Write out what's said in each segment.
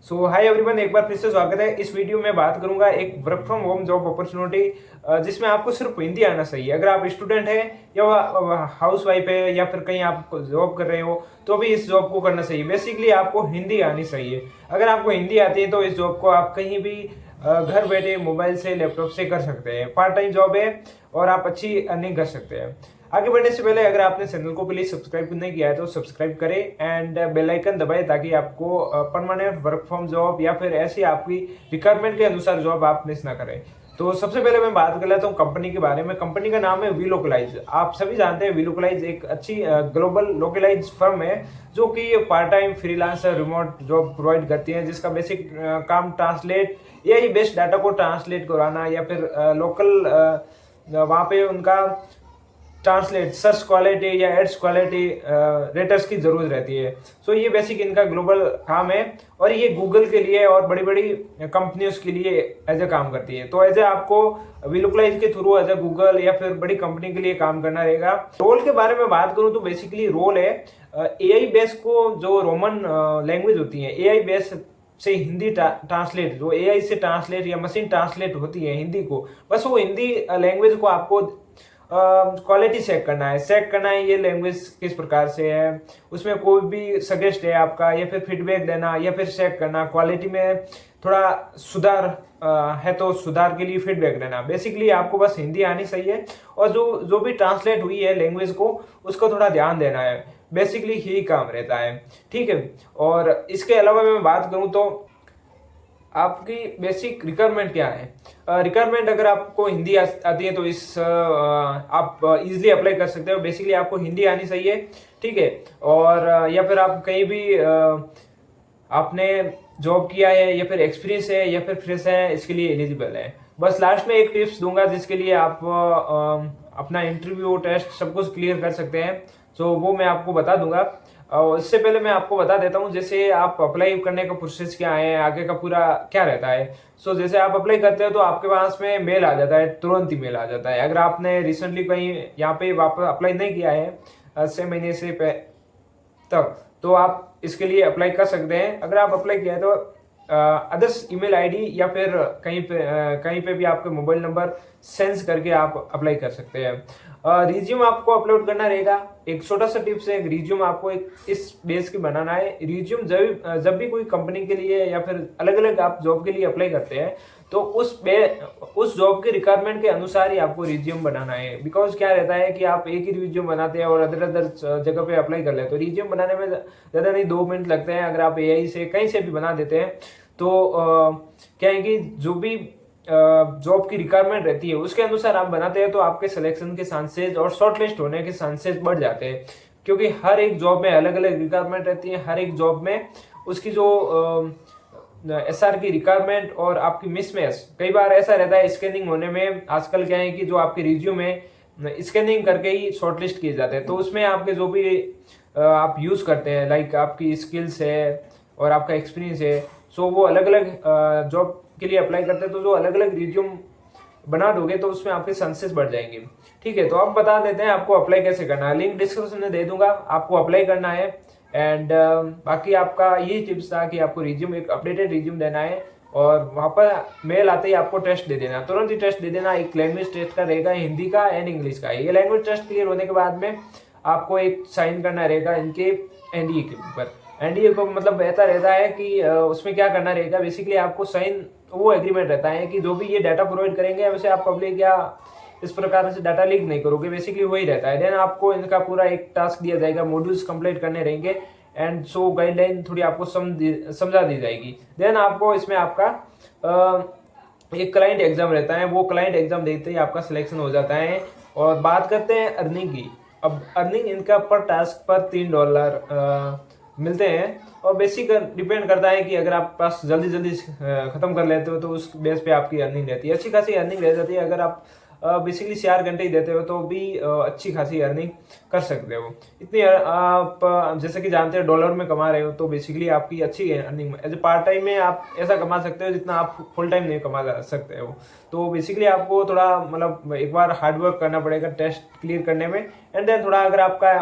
सो hi everyone, एक बार फिर से स्वागत है। इस वीडियो में बात करूंगा एक work from home job opportunity जिसमें आपको सिर्फ हिंदी आना चाहिए। अगर आप स्टूडेंट हैं या हाउस वाइफ है या फिर कहीं आप जॉब कर रहे हो तो भी इस जॉब को करना चाहिए। बेसिकली आपको हिंदी आनी चाहिए। अगर आपको हिंदी आती है तो इस जॉब को आप कहीं भी घर बैठे मोबाइल से लैपटॉप से कर सकते हैं। पार्ट टाइम जॉब है और आप अच्छी अर्निंग कर सकते हैं। आगे बढ़ने से पहले अगर आपने चैनल को प्लीज सब्सक्राइब नहीं किया है तो सब्सक्राइब करें एंड बेल आइकन दबाएं ताकि आपको परमानेंट वर्क फ्रॉम जॉब या फिर ऐसी आपकी रिक्वायरमेंट के अनुसार जॉब आप मिस ना करें। तो सबसे पहले मैं बात कर लेता हूँ कंपनी के बारे में। कंपनी का नाम है वीलोकलाइज। आप सभी जानते हैं वीलोकलाइज एक अच्छी ग्लोबल लोकलाइज फर्म है जो कि part time freelancer remote job provide करती है, जिसका बेसिक काम ट्रांसलेट यही बेस्ट डाटा को ट्रांसलेट कराना या फिर लोकल वहाँ पे उनका ट्रांसलेट सर्च क्वालिटी या एड्स क्वालिटी रेटर्स की जरूरत रहती है। सो ये बेसिक इनका ग्लोबल काम है और ये गूगल के लिए और बड़ी बड़ी कंपनियों के लिए एज ए काम करती है। तो एज ए आपको वीलोकलाइज के थ्रू एज ए गूगल या फिर बड़ी कंपनी के लिए काम करना रहेगा। रोल के बारे में बात करूं तो बेसिकली रोल है एआई बेस को जो रोमन लैंग्वेज होती है एआई बेस से हिंदी ट्रांसलेट, जो एआई से ट्रांसलेट या मशीन ट्रांसलेट होती है हिंदी को, बस वो हिंदी लैंग्वेज को आपको क्वालिटी चेक करना है ये लैंग्वेज किस प्रकार से है, उसमें कोई भी सजेस्ट है आपका या फिर फीडबैक देना या फिर चेक करना, क्वालिटी में थोड़ा सुधार है तो सुधार के लिए फीडबैक देना। बेसिकली आपको बस हिंदी आनी चाहिए और जो जो भी ट्रांसलेट हुई है लैंग्वेज को उसको थोड़ा ध्यान देना है। बेसिकली यही काम रहता है, ठीक है। और इसके अलावा मैं बात करूं तो आपकी बेसिक रिक्वायरमेंट क्या है। रिक्वायरमेंट अगर आपको हिंदी आती है तो इस आप इजीली अप्लाई कर सकते हो। बेसिकली आपको हिंदी आनी चाहिए, ठीक है। और या फिर आप कहीं भी आपने जॉब किया है या फिर एक्सपीरियंस है या फिर फ्रेश है, इसके लिए एलिजिबल है। बस लास्ट में एक टिप्स दूंगा जिसके लिए आप अपना इंटरव्यू टेस्ट सब कुछ क्लियर कर सकते हैं, तो वो मैं आपको बता दूंगा। और इससे पहले मैं आपको बता देता हूँ जैसे आप अप्लाई करने का प्रोसेस क्या है, आगे का पूरा क्या रहता है। सो जैसे आप अप्लाई करते हो तो आपके पास में मेल आ जाता है, तुरंत ही मेल आ जाता है। अगर आपने रिसेंटली कहीं यहाँ पे वापस अप्लाई नहीं किया है 6 महीने से तब, तो आप इसके लिए अप्लाई कर सकते हैं। अगर आप अप्लाई किया है तो अदर्स ईमेल आईडी या फिर कहीं पे भी आपके मोबाइल नंबर सेंस करके आप अप्लाई कर सकते हैं। रिज्यूम आपको अपलोड करना रहेगा। एक छोटा सा टिप्स है, रिज्यूम आपको एक इस बेस की बनाना है। रिज्यूम जब भी कोई कंपनी के लिए या फिर अलग अलग आप जॉब के लिए अप्लाई करते हैं तो उस जॉब के रिक्वायरमेंट के अनुसार ही आपको रिज्यूम बनाना है। बिकॉज क्या रहता है कि आप एक ही रिज्यूम बनाते हैं और अदर अदर जगह पे अप्लाई कर लेते हो। रिज्यूम बनाने में ज़्यादा नहीं 2 मिनट लगते हैं। अगर आप एआई से कहीं से भी बना देते हैं तो क्या है कि जो भी जॉब की रिक्वायरमेंट रहती है उसके अनुसार आप बनाते हैं तो आपके सिलेक्शन के चांसेस और शॉर्टलिस्ट होने के चांसेस बढ़ जाते हैं। क्योंकि हर एक जॉब में अलग अलग रिक्वायरमेंट रहती है। हर एक जॉब में उसकी जो एसआर की रिक्वायरमेंट और आपकी मिसमैच, कई बार ऐसा रहता है स्कैनिंग होने में। आजकल क्या है कि जो आपके रिज्यूम है स्कैनिंग करके ही शॉर्टलिस्ट किए जाते हैं। तो उसमें आपके जो भी आप यूज करते हैं लाइक आपकी स्किल्स है और आपका एक्सपीरियंस है, सो वो अलग अलग जॉब के लिए अप्लाई करते हैं। तो जो अलग अलग रिज्यूम बना दोगे तो उसमें आपके चांसेस बढ़ जाएंगे, ठीक है। तो आप बता देते हैं आपको अप्लाई कैसे करना है। लिंक डिस्क्रिप्शन में दे दूंगा, आपको अप्लाई करना है। एंड बाकी आपका यही टिप्स था कि आपको रिज्यूम एक अपडेटेड रिज्यूम देना है और वहाँ पर मेल आते ही आपको टेस्ट दे देना, तुरंत ही टेस्ट दे देना। एक लैंग्वेज टेस्ट का रहेगा, हिंदी का एंड इंग्लिश का। ये लैंग्वेज टेस्ट क्लियर होने के बाद में आपको एक साइन करना रहेगा इनके एनडीए के ऊपर। एनडीए को मतलब ऐसा रहता है कि उसमें क्या करना रहेगा, बेसिकली आपको साइन वो एग्रीमेंट रहता है कि जो भी ये डाटा प्रोवाइड करेंगे वैसे आप पब्लिक या इस प्रकार से डाटा लीक नहीं करोगे। बेसिकली वही रहता है। देन आपको इनका पूरा एक टास्क दिया जाएगा, मॉड्यूल्स कंप्लीट करने रहेंगे एंड सो गाइडलाइन थोड़ी आपको समझा दी जाएगी। देन आपको इसमें आपका एक क्लाइंट एग्जाम रहता है, वो क्लाइंट एग्जाम देते ही आपका सिलेक्शन हो जाता है। और बात करते हैं अर्निंग की। अब अर्निंग इनका पर टास्क पर $3 मिलते हैं और बेसिक डिपेंड करता है कि अगर आप पास जल्दी जल्दी खत्म कर लेते हो तो उस बेस पे आपकी अर्निंग रहती है, अच्छी खासी अर्निंग रह जाती है। अगर आप बेसिकली 4 घंटे ही देते हो तो भी अच्छी खासी अर्निंग कर सकते हो। इतनी आप जैसे कि जानते हो डॉलर में कमा रहे हो तो बेसिकली आपकी अच्छी earning as a part time में आप ऐसा कमा सकते हो जितना आप फुल टाइम नहीं कमा सकते हो। तो बेसिकली आपको थोड़ा मतलब एक बार हार्ड वर्क करना पड़ेगा टेस्ट क्लियर करने में। एंड देन थोड़ा अगर आपका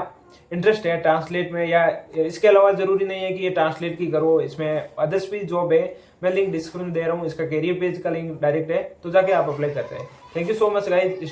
इंटरेस्ट है ट्रांसलेट में, या इसके अलावा ज़रूरी नहीं है कि ये ट्रांसलेट की करो, इसमें अदर्स भी जॉब है, मैं लिंक डिस्क्रिप्शन दे रहा हूँ, इसका कैरियर पेज का लिंक डायरेक्ट है, तो जाके आप अप्लाई करते हैं। Thank you so much guys.